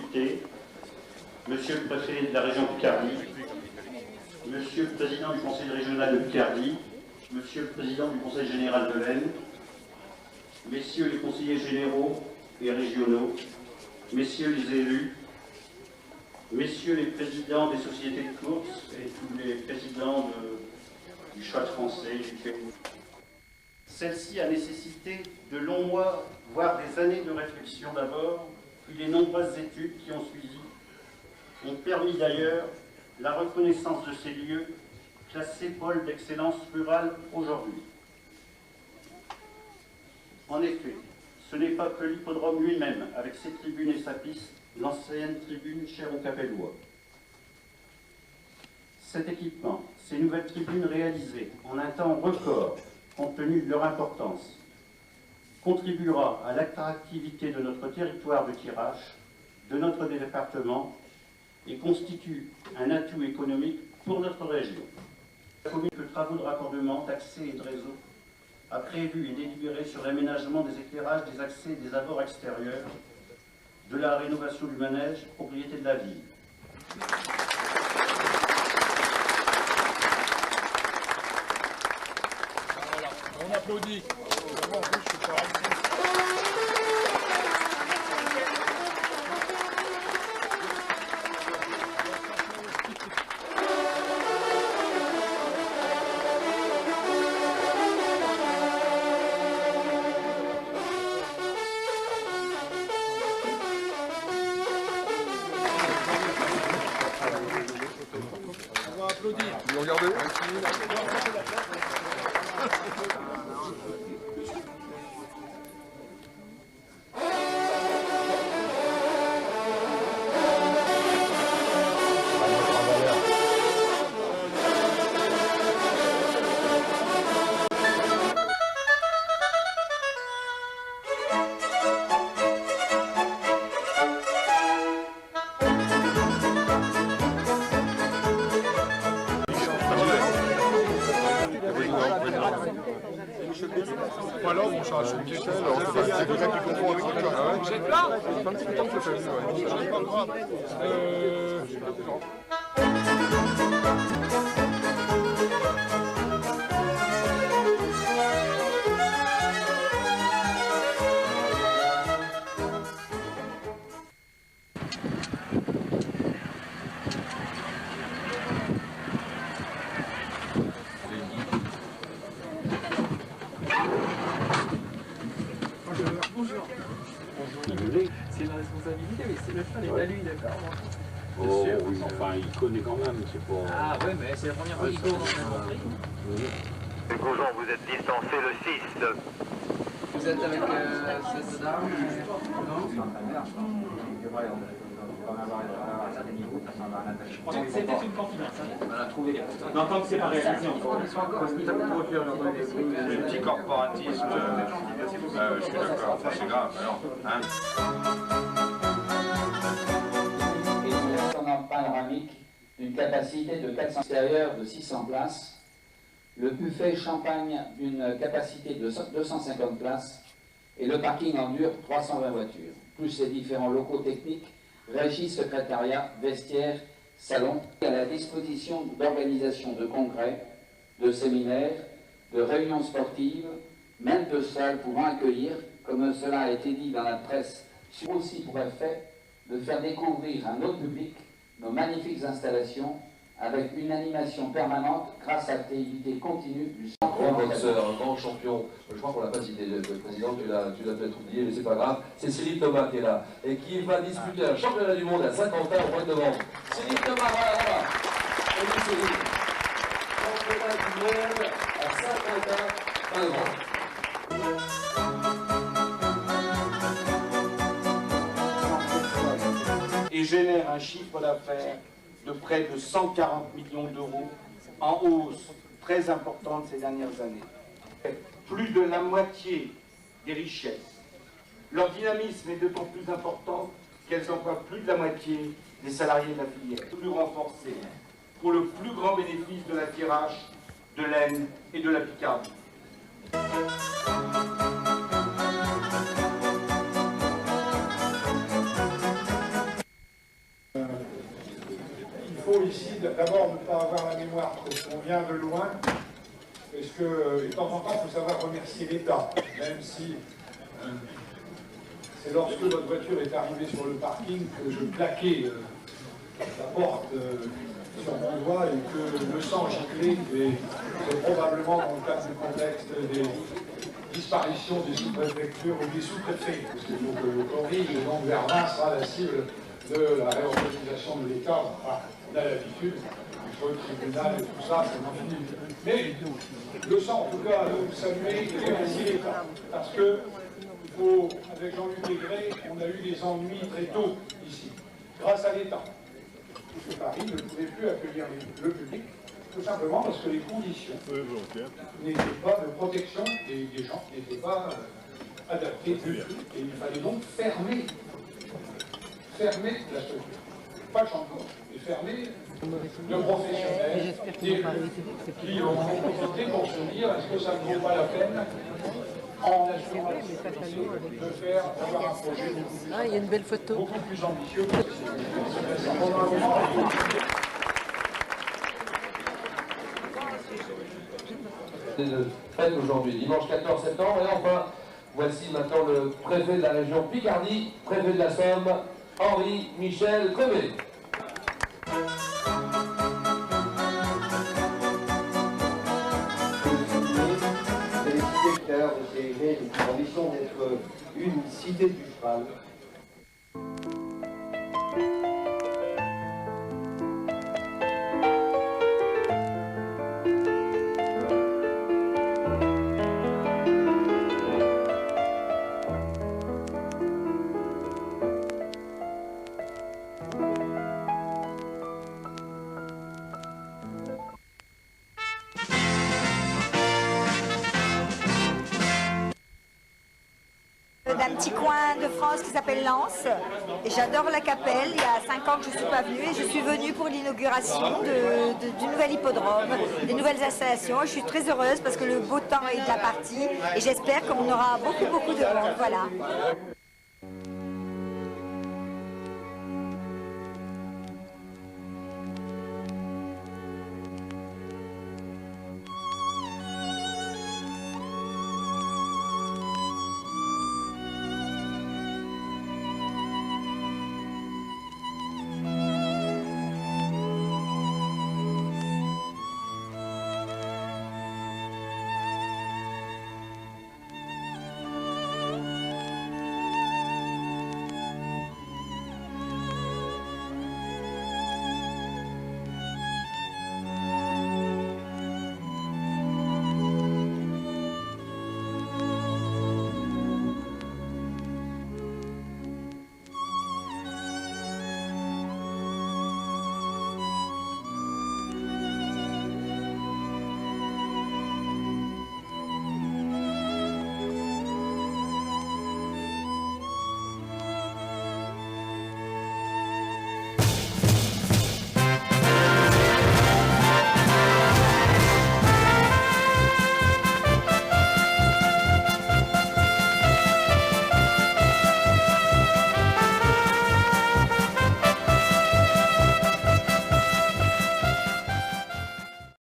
députés, Monsieur le préfet de la région Picardie, Monsieur le président du conseil régional de Picardie, Monsieur le président du conseil général de l'Aisne, Messieurs les conseillers généraux et régionaux, Messieurs les élus, Messieurs les présidents des sociétés de course et tous les présidents du cheval français, du pays. Celle-ci a nécessité de longs mois, voire des années de réflexion d'abord, puis les nombreuses études qui ont suivi ont permis d'ailleurs la reconnaissance de ces lieux classés pôles d'excellence rurale aujourd'hui. En effet, ce n'est pas que l'hippodrome lui-même, avec ses tribunes et sa piste, l'ancienne tribune chère aux Capellois. Cet équipement, ces nouvelles tribunes réalisées en un temps record, compte tenu de leur importance, contribuera à l'attractivité de notre territoire de tirage, de notre département, et constitue un atout économique pour notre région. La commune que travaux de raccordement, d'accès et de réseau a prévu et délibéré sur l'aménagement des éclairages, des accès et des abords extérieurs, de la rénovation du manège, propriété de la ville. Voilà, on applaudit. On va applaudir. Vous regardez? Voilà, mon chat, je suis C'est quelqu'un qui comprend avec toi. Ah ouais? J'ai plein. Ça fait un petit peu de temps que je t'ai vu, ouais. C'est pas grave. C'est la responsabilité, mais c'est le cheval est à lui, d'accord. Oh oui, enfin il connaît quand même, c'est pas... Ah ouais, mais c'est la première fois qu'il court dans un prix. Gaujon, vous êtes distancé le 6. Vous êtes avec cette dame C'était une confidence. On a trouvé. Non, tant que c'est pas réalisé, on peut. Le petit corporatisme, je suis d'accord, enfin c'est grave, alors, hein. Et une panoramique d'une capacité de 400 extérieurs de 600 places, le buffet champagne d'une capacité de 250 places et le parking en dur 320 voitures, plus les différents locaux techniques, régie, secrétariat, vestiaire, salon, à la disposition d'organisation de congrès, de séminaires, de réunions sportives, même de salles pouvant accueillir, comme cela a été dit dans la presse, aussi pour effet de faire découvrir à notre public nos magnifiques installations avec une animation permanente grâce à l'activité continue du centre. Grand boxeur, un grand champion, je crois qu'on l'a pas cité, le président, tu l'as peut-être oublié, mais c'est pas grave, c'est Céline Thomas qui est là, et qui va disputer un championnat du monde à Saint-Quentin au mois de novembre. Céline Thomas, voilà. Salut Céline. Championnat du monde à Saint-Quentin, fin novembre. Et génère un chiffre d'affaires de près de 140 millions d'euros, en hausse très importante ces dernières années. Plus de la moitié des richesses. Leur dynamisme est d'autant plus important qu'elles emploient plus de la moitié des salariés de la filière. Plus renforcé pour le plus grand bénéfice de la Thiérache, de l'Aisne et de la Picardie. faut ici d'abord ne pas avoir la mémoire trop. On vient de loin, parce que de temps en temps, il faut savoir remercier l'État, même si c'est lorsque votre voiture est arrivée sur le parking que je claquais la porte sur mon doigt et que le sang giclait, et c'est probablement dans le cadre du contexte des disparitions des sous-préfectures ou des sous-préfets, parce qu'il faut que je corrige, et donc Verdun sera la cible de la réorganisation de l'État. Enfin, on a l'habitude, il faut le tribunal et tout ça, c'est infini. Mais le sang, en tout cas, nous saluer et remercier l'État, parce que avec Jean-Luc Aigret, on a eu des ennuis très tôt ici, grâce à l'État. Parce que Paris ne pouvait plus accueillir le public, tout simplement parce que les conditions n'étaient pas de protection des gens, n'étaient pas adaptées du tout. Et il fallait donc fermer la structure. Pas le champ de course, mais fermer de professionnels qui ont profité pour se dire est-ce que ça ne vaut pas la peine en assurant de faire avoir un projet il y a une belle photo. Beaucoup plus ambitieux. C'est de fête aujourd'hui, dimanche 14 septembre. Et enfin, voici maintenant le préfet de la région Picardie, préfet de la Somme, Henri-Michel Comet. De ces l'ambition d'être une cité du cheval. D'un petit coin de France qui s'appelle Lens. Et j'adore la Capelle. Il y a 5 ans que je ne suis pas venue et je suis venue pour l'inauguration du nouvel hippodrome, des nouvelles installations. Je suis très heureuse parce que le beau temps est de la partie et j'espère qu'on aura beaucoup de monde. Voilà.